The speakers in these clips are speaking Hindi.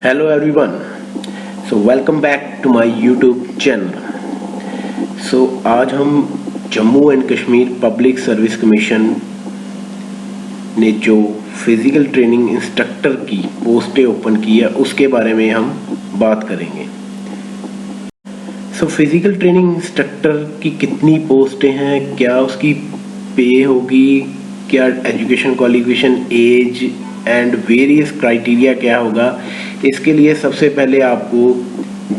Hello everyone. So welcome back to my YouTube channel. So आज हम Jammu and Kashmir public service commission ने जो फिजिकल ट्रेनिंग इंस्ट्रक्टर की पोस्टें ओपन की है उसके बारे में हम बात करेंगे। सो फिजिकल ट्रेनिंग इंस्ट्रक्टर की कितनी पोस्टें हैं, क्या उसकी पे होगी, क्या education qualification, age and various criteria क्या होगा, इसके लिए सबसे पहले आपको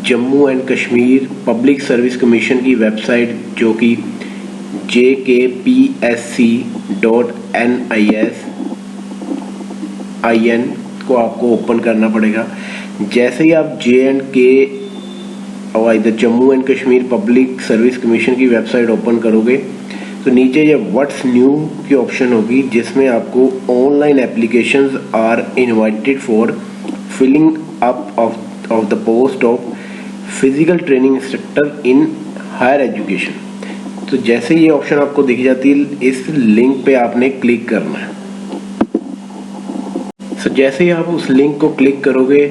Jammu and Kashmir public service commission की वेबसाइट जो कि jkpsc.nis.in को आपको ओपन करना पड़ेगा। जैसे ही आप JNK और इधर Jammu and Kashmir public service commission की वेबसाइट ओपन करोगे तो नीचे ये व्हाट्स न्यू की ऑप्शन होगी, जिसमें आपको online applications are invited for filling up of the post of physical training instructor in higher education. तो जैसे ये ऑप्शन आपको दिख जाती है, इस लिंक पे आपने क्लिक करना है। सो जैसे ही आप उस लिंक को क्लिक करोगे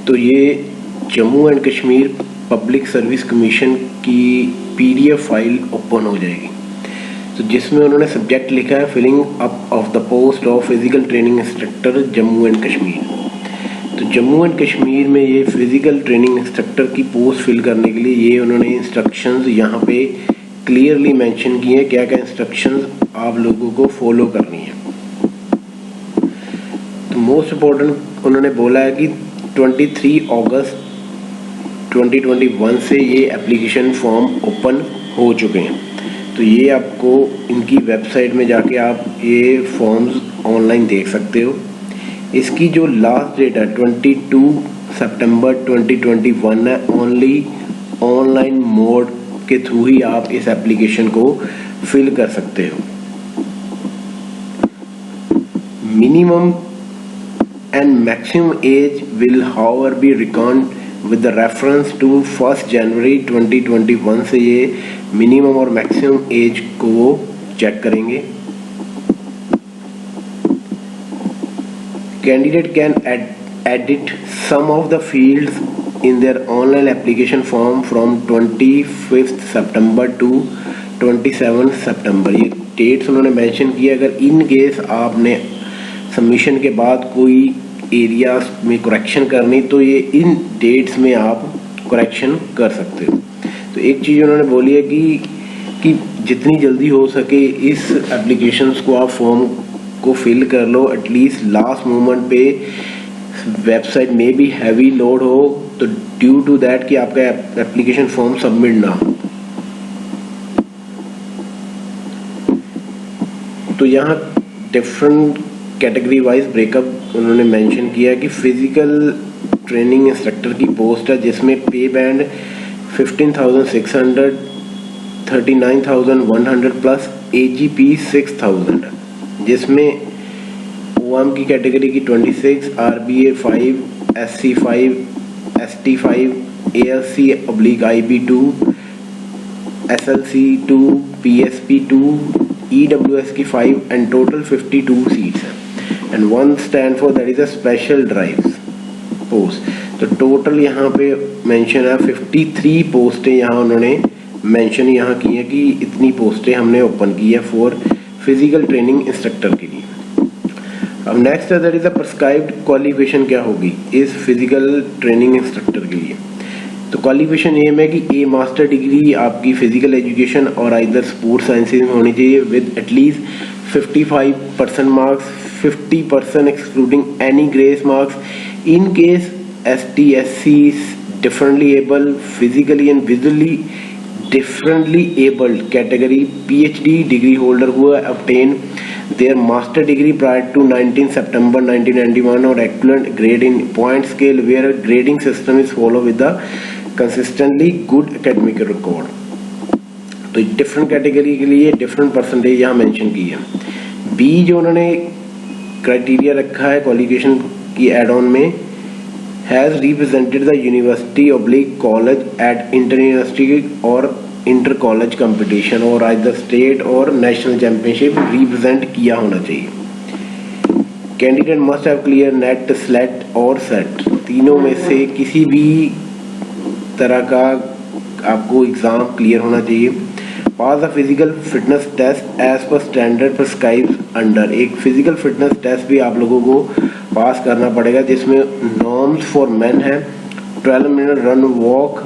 तो ये Jammu and Kashmir public service commission की PDF फाइल ओपन हो जाएगी। तो जिसमें उन्होंने सब्जेक्ट लिखा है filling up of the post of physical training instructor Jammu and Kashmir. तो जम्मू एंड कश्मीर में ये फिजिकल ट्रेनिंग इंस्ट्रक्टर की पोस्ट फिल करने के लिए ये उन्होंने इंस्ट्रक्शंस यहाँ पे क्लियरली मेंशन किए हैं, क्या क्या इंस्ट्रक्शंस आप लोगों को फॉलो करनी है। तो मोस्ट इम्पोर्टेंट उन्होंने बोला है कि 23 अगस्त 2021 से ये एप्लीकेशन फॉर्म ओपन हो चुके हैं। तो ये आपको इनकी वेबसाइट में जाके आप ये फॉर्म्स ऑनलाइन देख सकते हो। इसकी जो लास्ट डेट है 22 सितंबर 2021 है। ओनली ऑनलाइन मोड के थ्रू ही आप इस एप्लीकेशन को फिल कर सकते हो। Minimum and maximum age will however be record with the reference to 1 जनवरी 2021 से ये मिनिमम और मैक्सिमम एज को वो चेक करेंगे। Candidate can edit some of the fields in their online application form from 25 September to 27 September. ये डेट्स उन्होंने मेंशन किया। अगर इन केस आपने सबमिशन के बाद कोई एरियाज में करेक्शन करनी तो ये इन डेट्स में आप करेक्शन कर सकते हो। तो एक चीज़ उन्होंने बोली है कि जितनी जल्दी हो सके इस एप्लीकेशंस को आप फॉर्म को फिल कर लो। एटलीस्ट लास्ट मोमेंट पे वेबसाइट में भी हैवी लोड हो तो ड्यू टू दैट कि आपका एप्लीकेशन फॉर्म सबमिट ना हो। तो यहाँ डिफरेंट कैटेगरी वाइज ब्रेकअप उन्होंने मेंशन किया कि फिजिकल ट्रेनिंग इंस्ट्रक्टर की पोस्ट है जिसमें पे बैंड 15,600, 39,100 प्लस AGP 6,000 है, जिसमें OM की कैटेगरी की 26, RBA 5, SC 5, ST 5, ALC/IB 2, SLC 2, PSP 2, EWS की 5 एंड टोटल 52 सीट्स हैं। And 1 stand for that is a special drives post. तो टोटल यहाँ पे मेंशन है 53 पोस्टें यहाँ उन्होंने मेंशन यहाँ की है कि इतनी पोस्टें हमने ओपन की है फॉर फिजिकल ट्रेनिंग इंस्ट्रक्टर के लिए। अब नेक्स्ट है that is a prescribed qualification क्या होगी इस फिजिकल ट्रेनिंग इंस्ट्रक्टर के लिए। तो क्वालिफिकेशन एम है कि ए मास्टर डिग्री आपकी फिजिकल एजुकेशन और आइदर स्पोर्ट्स साइंसेज में होनी चाहिए with at least 55% marks, 50% excluding any grace marks in case ST SC differently able physically and visually differently abled category PhD degree holder हुआ obtain their master degree prior to 19 September 1991 or equivalent grade in point scale where a grading system is followed with the consistently good academic record। तो डिफरेंट कैटेगरी के लिए डिफरेंट परसेंटेज यहाँ मेंशन की है। बी जो उन्होंने क्राइटेरिया रखा है क्वालिफिकेशन की एड ऑन में, has represented the university oblique college eight inter university और इंटर कॉलेज कंपटीशन और आइदर स्टेट और नेशनल चैंपियनशिप रिप्रेजेंट किया होना चाहिए। Candidate must have clear net, slate और सेट। तीनों में से किसी भी तरह का आपको एग्जाम क्लियर होना चाहिए। Pass the physical fitness test as per standard prescribed under. एक फिजिकल फिटनेस टेस्ट भी आप लोगों को पास करना पड़ेगा जिसमें नॉर्म्स फॉर मेन है 12 minute run walk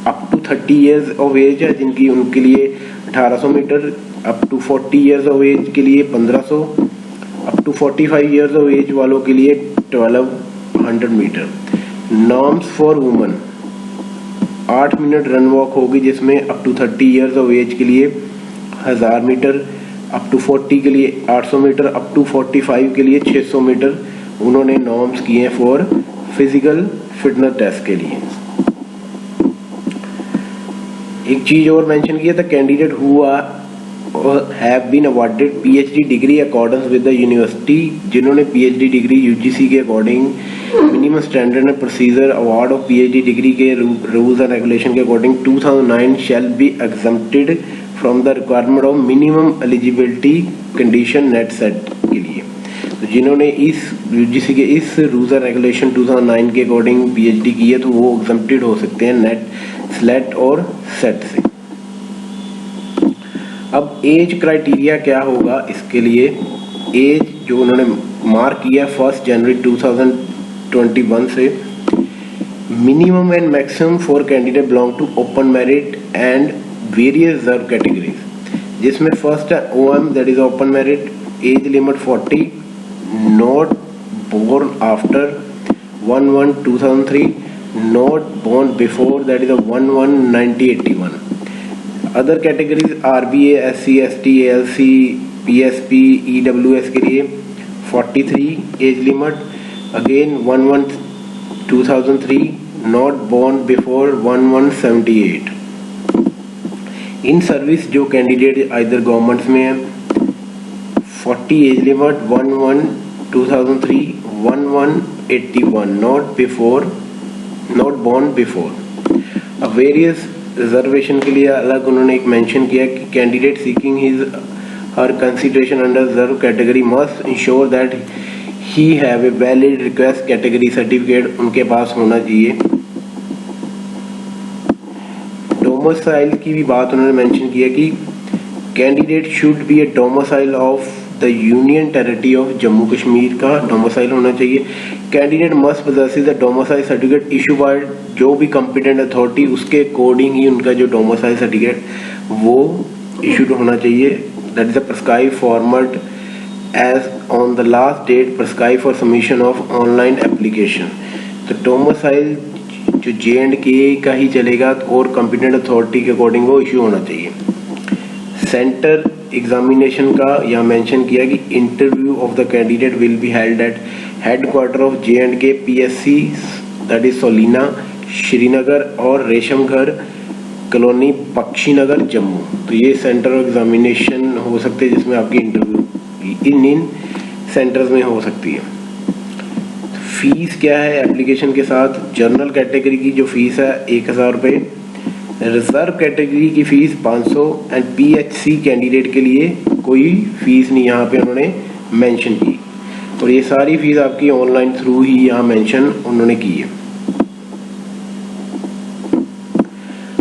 up to 30 years of age है जिनकी उनके लिए 1800 metre, up to 40 years of age के लिए 1500, up to 45 years of age वालों के लिए 1200 metre. Norms for women 8 minute run walk होगी जिसमें up to 30 years of age के लिए 1000 मीटर, अप टू 40 के लिए 800 मीटर, अप टू 45 के लिए 600 मीटर उन्होंने नॉर्म्स किए फॉर फिजिकल फिटनेस टेस्ट के लिए। एक चीज और मेंशन किया था, candidate who have been awarded PhD degree accordance with the university, जिन्होंने पीएचडी डिग्री यूजीसी के according minimum standard and procedure award of PhD degree के रूल्स एंड रेगुलेशन के according 2009 shall be exempted from the requirement of minimum eligibility condition NET SET के लिए। तो जिन्होंने इस यूजीसी के इस रूल्स एंड रेगुलेशन 2009 के अकॉर्डिंग पीएचडी की है तो वो एग्जम्प्टेड हो सकते हैं नेट, स्लेट और सेट से। अब एज क्राइटेरिया क्या होगा इसके लिए, एज जो उन्होंने मार्क किया 1 जनवरी 2021 से, minimum and maximum for candidate belong to open merit and various reserve categories, जिसमें फर्स्ट है OM that is open merit, age limit 40, not born after 1/1/2003, not born before that is 1/1/1981। Other categories RBA, SC, ST, ALC, PSP, EWS के लिए 43 age limit, again 1/1/2003, not born before 1/1/78। In service जो कैंडिडेट आइदर गवर्नमेंट्स में है 40 age limit, 1/1/2003, 1/1/81, not born before. Various reservation के लिए अलग उन्होंने एक मेंशन किया कि candidate seeking his her consideration under reserve category must ensure that he have a valid request category certificate उनके पास होना चाहिए। डोमिसाइल की भी बात उन्होंने मेंशन किया कि candidate should be a domicile of the union territory of Jammu Kashmir का डोमिसाइल होना चाहिए। Candidate must possess the domicile certificate issue by जो भी कॉम्पिटेंट अथॉरिटी, उसके अकॉर्डिंग ही उनका जो डोमिसाइल सर्टिफिकेट वो इशूड होना चाहिए। That is the prescribe format as on the last date prescribe for submission of online application. तो डोमिसाइल जो J&K का ही चलेगा और कॉम्पिटेंट अथॉरिटी के अकॉर्डिंग वो इशू होना चाहिए। सेंटर एग्जामिनेशन का यहाँ मेंशन किया कि interview of the candidate will be held at headquarter of J&K PSC that is Solina, Srinagar और रेशम घर कॉलोनी पक्षी नगर जम्मू। तो ये सेंटर ऑफ एग्जामिनेशन हो सकते हैं जिसमें आपकी इंटरव्यू इन सेंटर्स में हो सकती है। फीस क्या है एप्लीकेशन के साथ, जनरल कैटेगरी की जो फीस है 1000 रुपये, रिजर्व कैटेगरी की फीस 500 एंड PHC कैंडिडेट के लिए कोई फीस नहीं यहाँ पे उन्होंने मेंशन की। और ये सारी फीस आपकी ऑनलाइन थ्रू ही यहाँ मेंशन उन्होंने की है।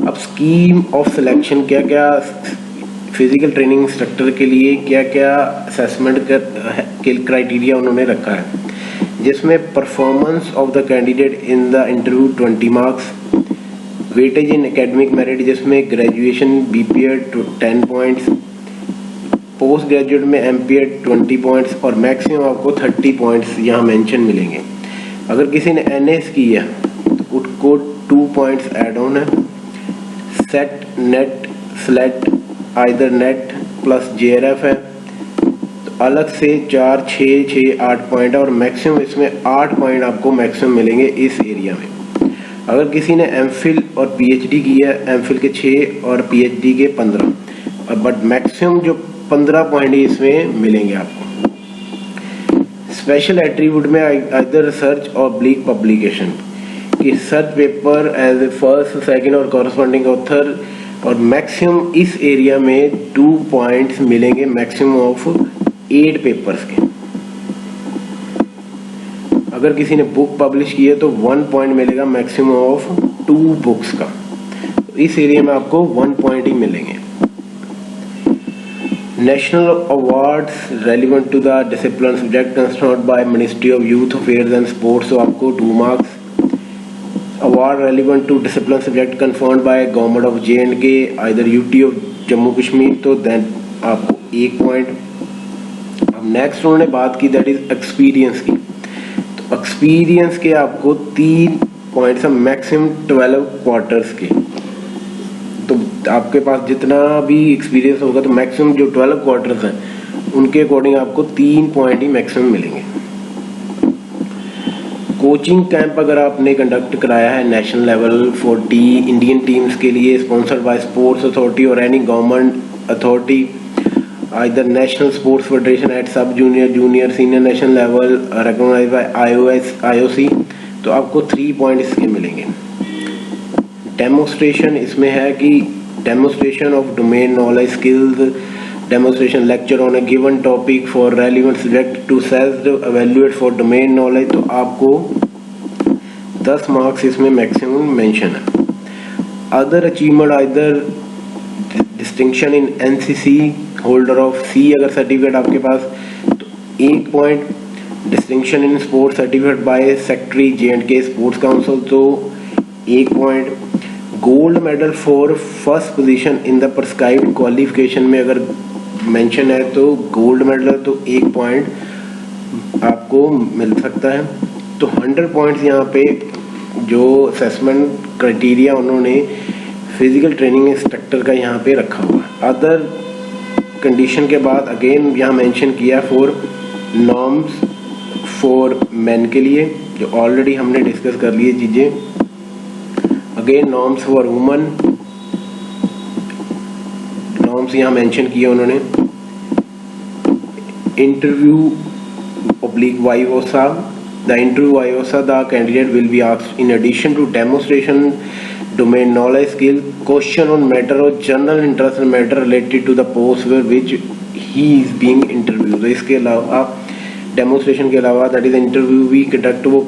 अब स्कीम ऑफ सिलेक्शन क्या क्या फिजिकल ट्रेनिंग इंस्ट्रक्टर के लिए क्या क्या असेसमेंट के क्राइटेरिया उन्होंने रखा है, जिसमें performance of the candidate in the interview 20 marks, weightage in academic merit जिसमें graduation BPEd 10 points, post graduate में MPEd 20 पॉइंट्स और मैक्सिमम आपको 30 पॉइंट्स यहाँ मेंशन मिलेंगे। अगर किसी ने NS की है तो उसको 2 पॉइंट्स ऐड ऑन है। Set, net, slate, either net plus JRF है तो अलग से 4, 6, 6, 8 पॉइंट और मैक्सिमम इसमें 8 पॉइंट आपको मैक्सिमम मिलेंगे इस एरिया में। अगर किसी ने MPhil और PhD की है, MPhil के 6 और PhD के 15, बट मैक्सिमम जो 15 पॉइंट इसमें मिलेंगे आपको। स्पेशल एट्रीब्यूट में आइदर रिसर्च और ब्लीक पब्लिकेशन कि research paper as a first, second और कॉरस्पॉन्डिंग ऑथर, और मैक्सिमम इस एरिया में 2 पॉइंट्स मिलेंगे मैक्सिमम ऑफ 8 पेपर्स के। अगर किसी ने बुक पब्लिश की है तो 1 पॉइंट मिलेगा, मैक्सिमम ऑफ 2 बुक्स का। तो इस एरिया में आपको 1 पॉइंट ही मिलेंगे। National awards relevant to the discipline subject concerned by ministry of youth affairs and sports, तो आपको 2 marks. Award relevant to discipline subject confirmed by government of J&K either UT of Jammu Kashmir, तो देन आपको 1 पॉइंट। अब नेक्स्ट उन्होंने बात की दैट इज एक्सपीरियंस की, तो एक्सपीरियंस के आपको 3 पॉइंट्स हैं, मैक्सिमम 12 क्वार्टर्स के। तो आपके पास जितना भी एक्सपीरियंस होगा तो मैक्सिमम जो 12 क्वार्टर्स हैं उनके अकॉर्डिंग आपको 3 पॉइंट ही मैक्सिमम मिलेंगे। कोचिंग कैंप अगर आपने कंडक्ट कराया है नेशनल लेवल 40 इंडियन टीम्स के लिए, स्पॉन्सर्ड बाय स्पोर्ट्स अथॉरिटी और any government authority, either national sports federation at sub junior, junior, senior national level recognised by IOC, तो आपको 3 पॉइंट इसके मिलेंगे। डेमोस्ट्रेशन इसमें है कि demonstration of domain knowledge skills, demonstration lecture on a given topic for relevant subject to self evaluate for domain knowledge, तो आपको 10 मार्क्स इसमें मैक्सिमम मेंशन है। Other achievement either distinction in NCC, holder of C अगर सर्टिफिकेट आपके पास तो 1 point, distinction in sports certificate by secretary J&K sports council तो 1 point, gold medal for first position in the prescribed qualification में अगर मेंशन है तो गोल्ड मेडल तो 1 पॉइंट आपको मिल सकता है। तो 100 पॉइंट्स यहाँ पे जो असेसमेंट क्राइटेरिया उन्होंने फिजिकल ट्रेनिंग इंस्ट्रक्टर का यहाँ पे रखा हुआ है। अदर कंडीशन के बाद अगेन यहाँ मेंशन किया फॉर नॉर्म्स फॉर मेन के लिए, जो ऑलरेडी हमने डिस्कस कर लिए चीज़ें। Again norms for woman, norms यहाँ मेंशन किए उन्होंने। Interview oblique vivosa, the interview vivosa the candidate will be asked in addition to demonstration domain knowledge skill question on matter of general interest and matter related to the post where which he is being interviewed। तो इसके अलावा डेमोस्ट्रेशन के अलावा दैट इज इंटरव्यू भी कंडक्ट वो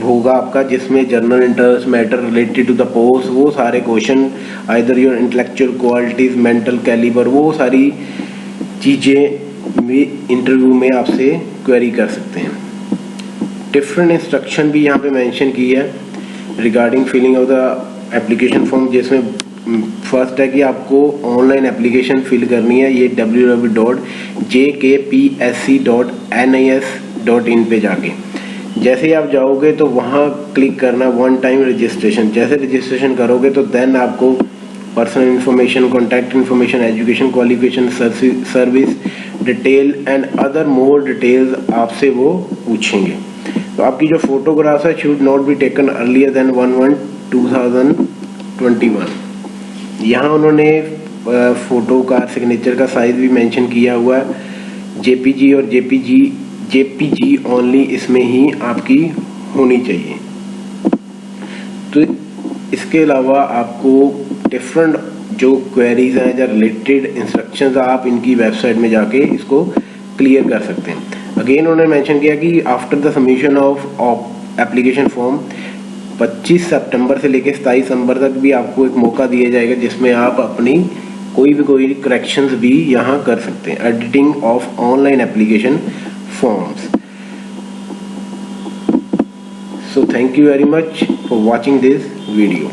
होगा आपका जिसमें general interest matter related to the post, वो सारे question either your intellectual qualities, mental calibre, वो सारी चीज़ें इंटरव्यू में आपसे क्वेरी कर सकते हैं। डिफरेंट इंस्ट्रक्शन भी यहाँ पे मेंशन की है regarding filling of the application form, जिसमें फर्स्ट है कि आपको ऑनलाइन एप्लीकेशन फिल करनी है, ये www.jkpsc.nis.in पे जाके जैसे ही आप जाओगे तो वहाँ क्लिक करना 1 टाइम रजिस्ट्रेशन। जैसे रजिस्ट्रेशन करोगे तो देन आपको personal information, contact information, education qualification, service detail and other more details आपसे वो पूछेंगे। तो आपकी जो फोटोग्राफ्स है should not be taken earlier than 1/1/2021। यहाँ उन्होंने फोटो का सिग्नेचर का साइज भी मेंशन किया हुआ है, JPG और JPG ओनली इसमें ही आपकी होनी चाहिए। तो इसके अलावा आपको डिफरेंट जो क्वेरीज हैं या रिलेटेड इंस्ट्रक्शंस आप इनकी वेबसाइट में जाके इसको क्लियर कर सकते हैं। अगेन उन्होंने मेंशन किया कि after the submission of application form 25 सितंबर से लेकर 27 सितंबर तक भी आपको एक मौका दिया जाएगा जिसमें आप अपनी कोई करेक्शंस भी यहाँ कर सकते हैं। Editing of online application forms. So thank you very much for watching this video.